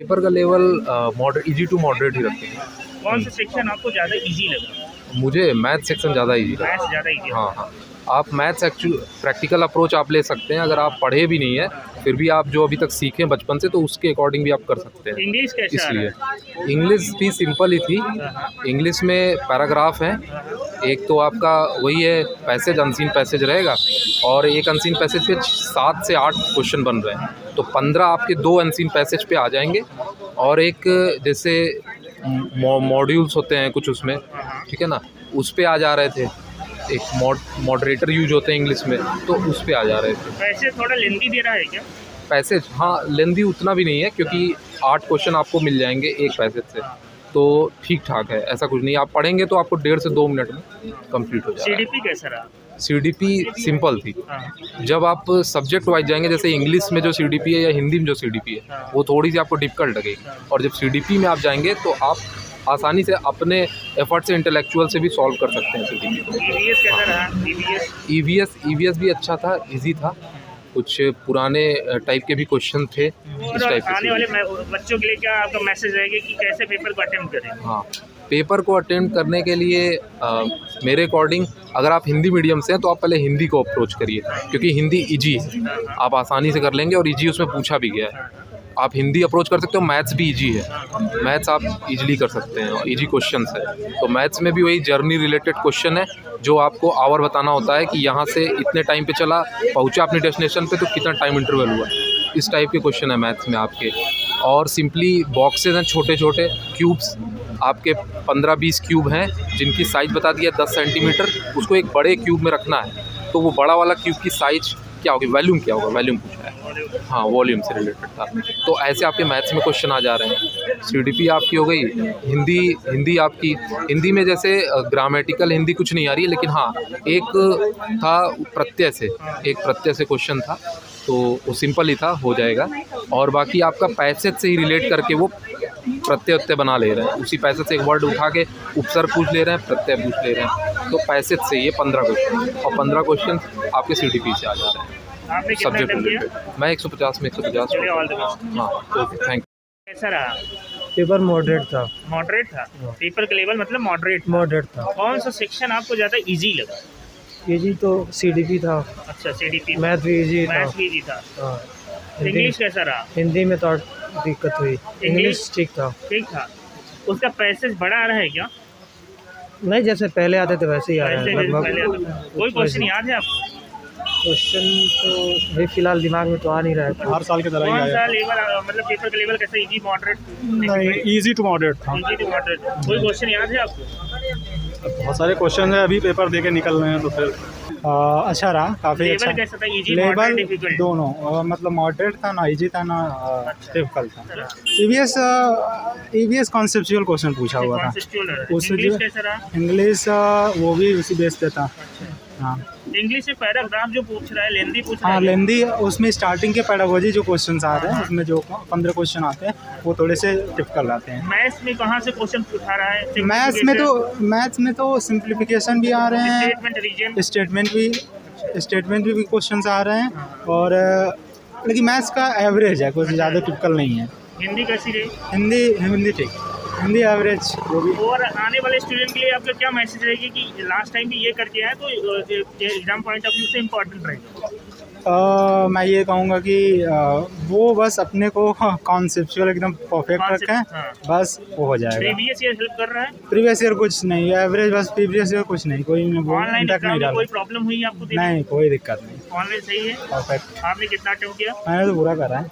Paper का level easy to moderate ही रखेंगे। कौन सा सेक्शन आपको ज़्यादा इजी लगा? मुझे मैथ सेक्शन ज़्यादा इजी लगा। मैथ्स ज़्यादा इजी? हाँ हाँ, आप मैथ्स एक्चुअली प्रैक्टिकल अप्रोच आप ले सकते हैं। अगर आप पढ़े भी नहीं है फिर भी आप जो अभी तक सीखे बचपन से, तो उसके अकॉर्डिंग भी आप कर सकते हैं। इंग्लिश कैसे आ रहा इसलिए इंग्लिश भी सिंपल ही थी। इंग्लिश में पैराग्राफ है, एक तो आपका वही है पैसेज, अनसीन पैसेज रहेगा, और एक अनसीन पैसेज पे 7 से 8 क्वेश्चन बन रहे हैं, तो 15 आपके 2 अनसीन पैसेज पे आ जाएंगे। और एक जैसे मॉड्यूल्स होते हैं कुछ उसमें, ठीक है ना, उस पे आ जा रहे थे। एक मॉडरेटर यूज होते हैं इंग्लिश में, तो उस पे आ जा रहे थे। वैसे थोड़ा लेंथी दे रहा है क्या पैसेज? हाँ, लेंथी उतना भी नहीं है, क्योंकि 8 क्वेश्चन आपको मिल जाएंगे एक पैसेज से, तो ठीक ठाक है। ऐसा कुछ नहीं, आप पढ़ेंगे तो आपको 1.5 से 2 मिनट में कंप्लीट हो जाएगा। सीडीपी कैसा रहा? सीडीपी सिंपल थी। जब आप सब्जेक्ट वाइज जाएंगे, जैसे इंग्लिश में जो सीडीपी है या हिंदी में जो सीडीपी है, वो थोड़ी सी आपको डिफिकल्ट लगेगी, और जब सीडीपी में आप जाएंगे तो आप आसानी से अपने एफर्ट से, इंटेलेक्चुअल से भी सॉल्व कर सकते हैं सीडीपी को। ईवीएस कैसा रहा? ईवीएस भी अच्छा था, इजी था। कुछ पुराने टाइप के भी क्वेश्चन थे इस टाइप के। आने वाले बच्चों के लिए क्या आपका मैसेज रहेगा कि कैसे पेपर को अटेम्प्ट करें? हाँ, पेपर को अटेम्प्ट करने के लिए मेरे अकॉर्डिंग अगर आप हिंदी मीडियम से हैं तो आप पहले हिंदी को अप्रोच करिए, क्योंकि हिंदी इजी है, आप आसानी से कर लेंगे, और इजी उसमें पूछा भी गया है। आप हिंदी अप्रोच कर सकते हो। मैथ्स भी इजी है, मैथ्स आप इजीली कर सकते हैं, और इजी क्वेश्चंस है। तो मैथ्स में भी वही जर्नी रिलेटेड क्वेश्चन है, जो आपको आवर बताना होता है कि यहाँ से इतने टाइम पे चला, पहुँचा अपनी डेस्टिनेशन पे तो कितना टाइम इंटरवल हुआ। इस टाइप के क्वेश्चन है मैथ्स में आपके। और सिंपली बॉक्सेज हैं, छोटे छोटे क्यूब्स, आपके 15-20 क्यूब हैं, जिनकी साइज़ बता दिया 10 सेंटीमीटर। उसको एक बड़े क्यूब में रखना है, तो वो बड़ा वाला क्यूब की साइज़ क्या होगी, वॉल्यूम क्या होगा, वॉल्यूम पूछा है। हाँ, वॉल्यूम से रिलेटेड था। तो ऐसे आपके मैथ्स में क्वेश्चन आ जा रहे हैं। सीडीपी आपकी हो गई। हिंदी आपकी, हिंदी में जैसे ग्रामेटिकल हिंदी कुछ नहीं आ रही है, लेकिन हाँ, एक था प्रत्यय से, एक प्रत्यय से क्वेश्चन था, तो वो सिंपल ही था, हो जाएगा। और बाकी आपका पैसेज से ही रिलेट करके वो प्रत्यय उत्त्यय बना ले रहे हैं, उसी पैसेज से एक वर्ड उठा के उपसर्ग पूछ ले रहे हैं, प्रत्यय पूछ ले रहे हैं। तो पैसेज से ये 15 क्वेश्चन, और 15 क्वेश्चन आपके सीडीपी से आ जा रहे हैं। आपने कितना सब्जेक्ट अटेम्प्ट किया? रिलेटेड मैं 150 में 150। चलिए, ऑल द बेस्ट। हाँ, ओके, थैंक यू। कैसा रहा? पेपर मॉडरेट था। मॉडरेट था? पेपर का लेवल मतलब मॉडरेट था। कौन सा सेक्शन आपको ज़्यादा इजी लगा? इजी तो सीडीपी था। अच्छा, सीडीपी। मैथ भी इजी था। मैथ्स भी इजी था। हाँ। इंग्लिश कैसा रहा? हिंदी में तो दिक्कत हुई। इंग्लिश ठीक था। ठीक था। उसका पैसेज बड़ा आ रहा है क्या? नहीं, जैसे पहले आते थे वैसे ही आ रहे हैं पहले लगभग। कोई क्वेश्चन याद है आपको? क्वेश्चन तो अभी फिलहाल दिमाग में तो आ नहीं रहा है। हर साल की तरह ही कौन सा आया। लेवल, मतलब पेपर का लेवल कैसा, इजी मॉडरेट? नहीं, इजी टू मॉडरेट था। Easy to moderate. कोई क्वेश्चन याद है आपको? बहुत सारे क्वेश्चन है, अभी पेपर दे के निकल रहे हैं, तो फिर अच्छा रहा, काफ़ी अच्छा। लेवल कैसा था, इजी लेवल मॉडरेट डिफिकल्ट? दोनों, मतलब मॉडरेट था, ना इजी था ना डिफिकल्ट था। ईवीएस कॉन्सेप्चुअल क्वेश्चन पूछा हुआ था। उससे इंग्लिश जो कैसा रहा? इंग्लिश वो भी उसी बेस पे था। हाँ, इंग्लिश में पैराग्राफ जो पूछ रहा है, लेंदी पूछ रहा हाँ, है। लेंदी उसमें स्टार्टिंग के पेडागोजी जो क्वेश्चंस आ रहे हैं, उसमें जो 15 क्वेश्चन आते हैं, वो थोड़े से डिफिकल्ट आते हैं। मैथ्स में कहाँ से क्वेश्चन उठा रहा है? मैथ्स में तो सिंप्लीफिकेशन भी आ रहे हैं, स्टेटमेंट भी क्वेश्चंस आ रहे हैं, और लेकिन मैथ्स का एवरेज है, कुछ ज़्यादा टिपिकल नहीं है। हिंदी कैसी रही? हिंदी ठीक, हिंदी एवरेज वो भी। और आने वाले स्टूडेंट के लिए आपका क्या मैसेज रहेगी कि लास्ट टाइम भी ये करके आए तो एग्जाम पॉइंट ऑफ व्यू से इम्पोर्टेंट रहेगा? मैं ये कहूँगा कि वो बस अपने को कॉन्सेप्चुअल एकदम परफेक्ट रखें, हाँ। बस वो हो जाएगा। प्रीवियस ईयर हेल्प कर रहा है? प्रीवियस ईयर कुछ नहीं, एवरेज बस प्रीवियस ईयर, कुछ नहीं, कोई ऑनलाइन इम्पैक्ट नहीं एग्जाम में डाला। कोई प्रॉब्लम हुई आपको? नहीं, कोई दिक्कत नहीं, ऑनलाइन सही है। परफेक्ट। आपने कितना अटेम्प्ट किया? मैंने तो पूरा करा है।